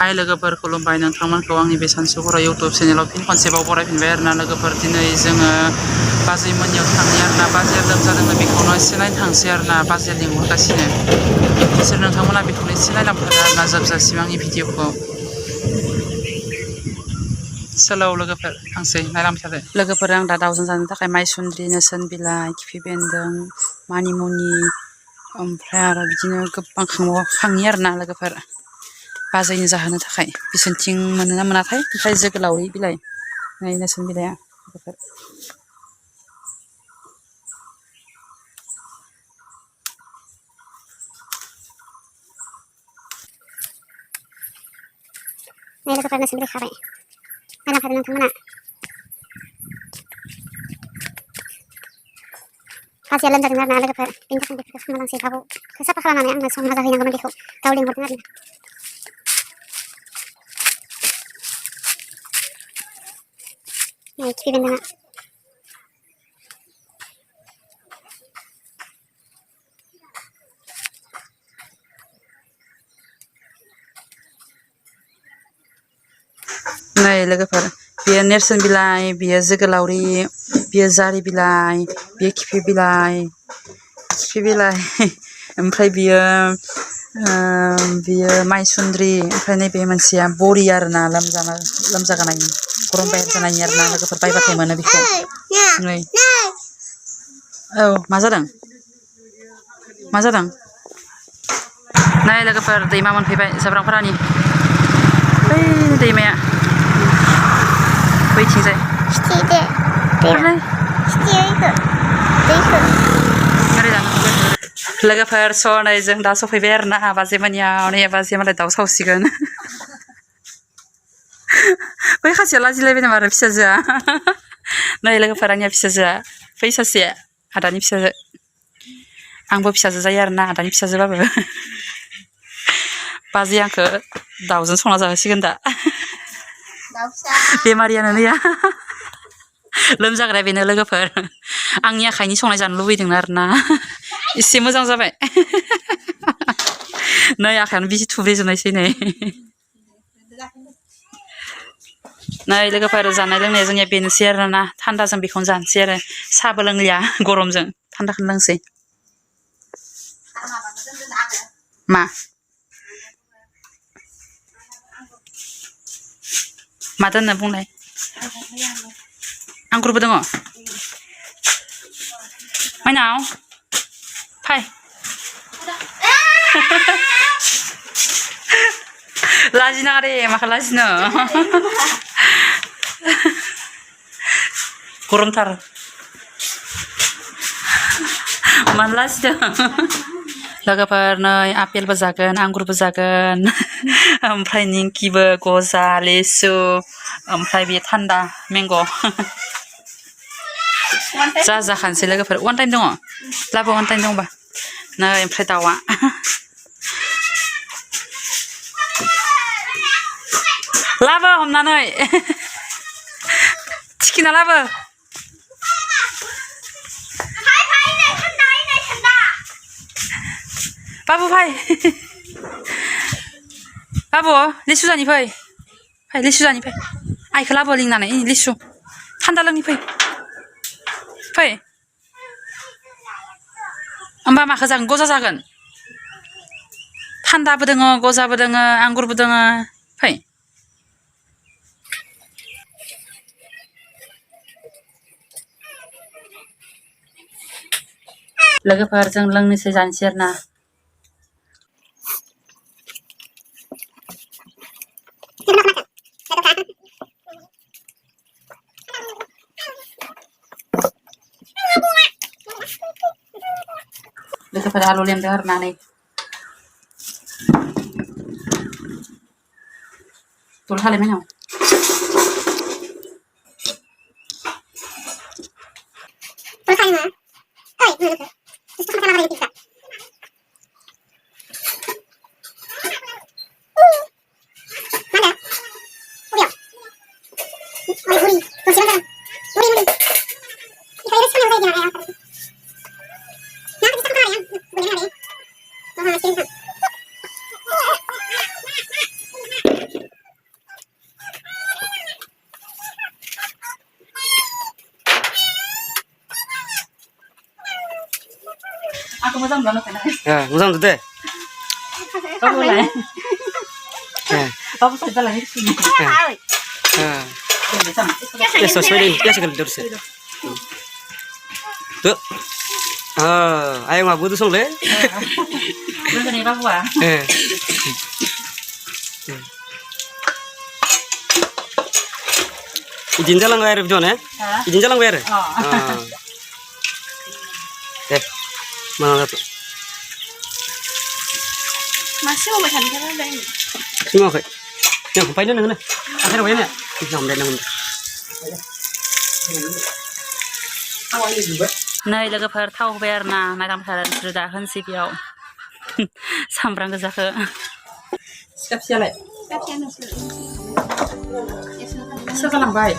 हाय लोगोफोर खुलुमबाय नोंथांमोनखौ आंनि बे सानसुहर इउटुब चेनेलाव फिन खनसेबाव बरायफिनबाय आरोना लोगोफोर दिनै जोङो बाजै मोननियाव थांनि आरोना बाजैया लोमजादोंनो बेखौनो एसे नायनो थांसै आरोना बाजैया लिंहरगासिनो बिसोर नोंथांमोना बेखौनो एसे नायलांफादो आरोना जोबजासिम आंनि भिडिअखौ सोलौ लोगोफोर थांसै नायलांबाय थादो लोगोफोर आं दा दाउजों जानो थाखाय माइसुन्द्रि नोसोन बिलाइ खिफि बेन्दों मानिमुनि ओमफ्राय आरो बिदिनो गोबां खाङो आरोना लोगोफोर बाजैनो जाहोनो थाखाय बिसोरथिं मोनोना मोनाथाय ओमफ्राय जोगोलावरि बिलाइ नै नोसोन बिलाइया लोगोफोर नै लोगोफोर नोसोन बिलाइ खाबाय नायलांखादो नोंथांमोना बाजैया लोमजादों आरोना लोगोफोर बेनि थाखाय बेफोरखौ खालामना लांसै दाउखौ साफा खालामनानै आंनो संना जाहैनांगौमोन बेखौ दाउ लिंहरदों आरोना नै खिफि बेन्दोंआ नै लोगोफोर बेयो नेरसोन बिलाइ बेयो जोगोलावरि बेयो जारि बिलाइ बेयो खिफि बिलाइ ओमफ्राय बियो माइसुन्द्रि ओमफ्राय नैबे मोनसेया बरि आरोना लोमजागानायनि गरम बाहेर जानायनि आरोना लोगोफोर बायबाथाय मोनो बेखौ नै औ मा जादों नै लोगोफोर दैमा मोनफैबाय जाब्रांफारानि बै दैमाया बैथिंजाय लोगोफोर नै जों दा सफैबाय आरोना बाजै मोननियाव नै बाजैया मालाय दाउ सावसिगोन बै खासेया लाजिलायबाय नामा आरो फिसाजोआ नै लोगोफोर आंनिया फिसाजोआ बै सासे आदानि फिसाजो आंबो फिसाजो जायो आरोना आदानि फिसाजोबाबो बाजैया आंखौ दाउजों संना जाहोसिगोन दा बेमारियानो नैया लोमजाग्राया बेनो लोगोफोर आंनि आखाइनि संनाय जानो लुबैदों आरोना एसे मोजां जाबाय नै आखायानो बिजि थुब्रेजोबनायसै नै लोगोफोर जानाय लोंनाया जोंनिया बेनोसै आरोना थान्दाजों बेखौनो जानोसै आरो साहाबो लोंलिया गरमजों थान्दाखौनो लोंसै मा दोननो बुंलाय आंगुरबो दङ माइनाव फै लाजिनाङा दे माखौ लाजिनो गरमथार मानो लाजिदों लोगोफोर नै आपेलबो जागोन आंगुरबो जागोन ओमफ्राय निंकिबो गजा लिसु ओमफ्राय बे थान्दा मेंग' जाखानोसै लोगोफोर वान टाइम दङ लाबो वान टाइम दंबा नै ओमफ्राय दाउआ लाबो हमनानै थिखिना लाबो बाबु फै बाबु लिसु जानि फै लिसु जानि फै आइखौ लाबो लिंनानै लिसु थान्दा लोंनि फै होमबा माखौ जागोन गजा जागोन थान्दाबो दङ गजाबो दङ आंगुरबो दङ फै लोगोफोर जों लोंनोसै जानोसै आरोना लोगोफोर आलु लेमदों आरोना नै तुल हालाय माइनाव aku mau sama lo kena. Musang tuh deh. Kamu mulai. Kamu sudah lagi sini. Ya sesuai deh, ya sekali terus. Tuh. Ayo ngabu tuh song le. Bukan ini Papua. Izin jalan nggak air John ya? Izin jalan nggak air? Mana tuh? Masih mau makan jalan deh. Sini mau kayak. Yang ngapain nih nih? Akhirnya apa ya? Nggak ada nggak. Nah, लोगोफोर थाव होबाय आरो ना नायदाम थादों दा होनसै बेयाव सामब्राम गोजाखौ सिखापसियालाय सोजालांबाय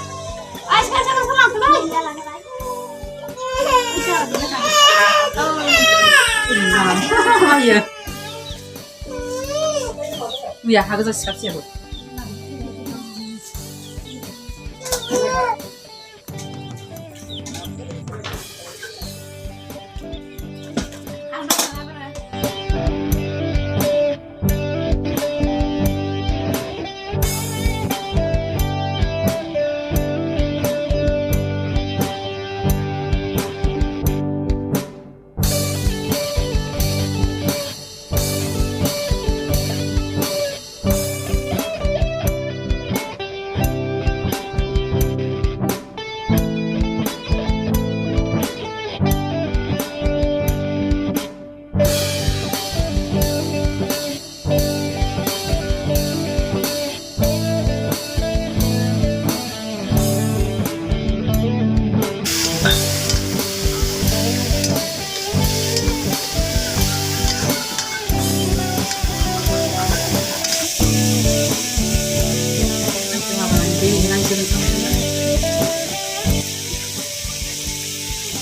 आयो उया हा गोजा सिखापसियाबो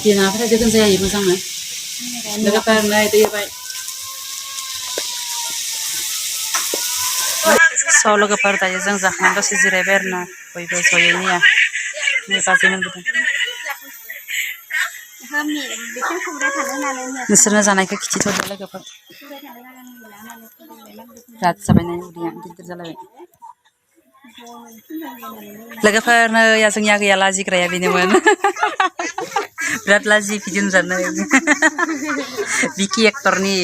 Dia apa saja kan saya ibu sama. Dekat pernah itu ya Pak. So लोगोफोर दायो जों जाखांनानै दसे जिरायबाय आरोना बयबो जयैनो नै बाजैमोन बिदों नोंसोरनो जानायखौ खिथिथ'दो लोगोफोर रात जाबायना उदैया गिदिर जालायबाय लोगोफोर नै जोंनिया गैया लाजिग्राया बेनोमोन बिराद लाजि भिडिअ नुजानो बिकि एक्टरनि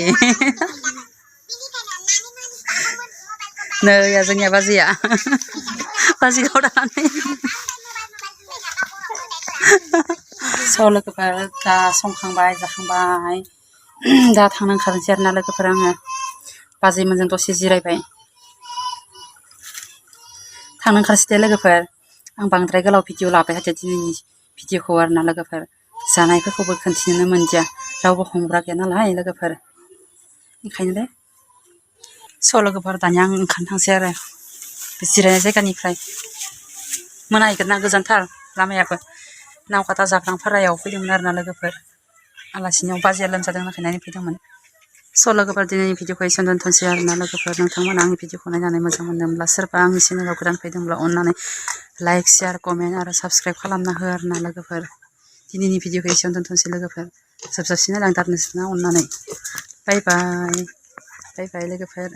नै जोंनिया बाजैया बाजैखौ दानानै स' लोगोफोर दा संखांबाय जाखांबाय दा थांनो ओंखारनोसै आरोना लोगोफोर आङो बाजैमोनजों दसे जिरायबाय थांनो ओंखारसै दे लोगोफोर आं बांद्राय गोलाव भिडिअ लाबाय थादो दिनैनि भिडिअखौ आरोना लोगोफोर जानायफोरखौबो खोन्थिनोनो मोनदिया रावबो हमग्रा गैया नालाय लोगोफोर ओंखायनो दे स' लोगोफोर दानिया आं ओंखारनो थांसै आरो बे जिरायनाय जायगानिफ्राय मोनाहैगोन ना गोजानथार लामायाबो नावकाटा जाब्रांफारायाव फैदोंमोन आरोना लोगोफोर आलासिनियाव बाजैया लोमजादों नायनानै फैदोंमोन स' लोगोफोर दिनैनि भिडिअखौ एसेयावनो दोनथ'नोसै आरोना लोगोफोर नोंथांमोना आंनि भिडिअखौ नायनानै मोजां मोनदोंब्ला सोरबा आंनि चेनेलाव गोदान फैदोंब्ला अननानै लाइक शेयार कमेन्ट आरो साबस्क्राइब खालामना हो आरोना लोगोफोर दिनैनि भिडिअखौ एसेयावनो दोनथ'नोसै लोगोफोर जोबजासिनो लांदार नोंसोरना अननानै बाय बाय लोगोफोर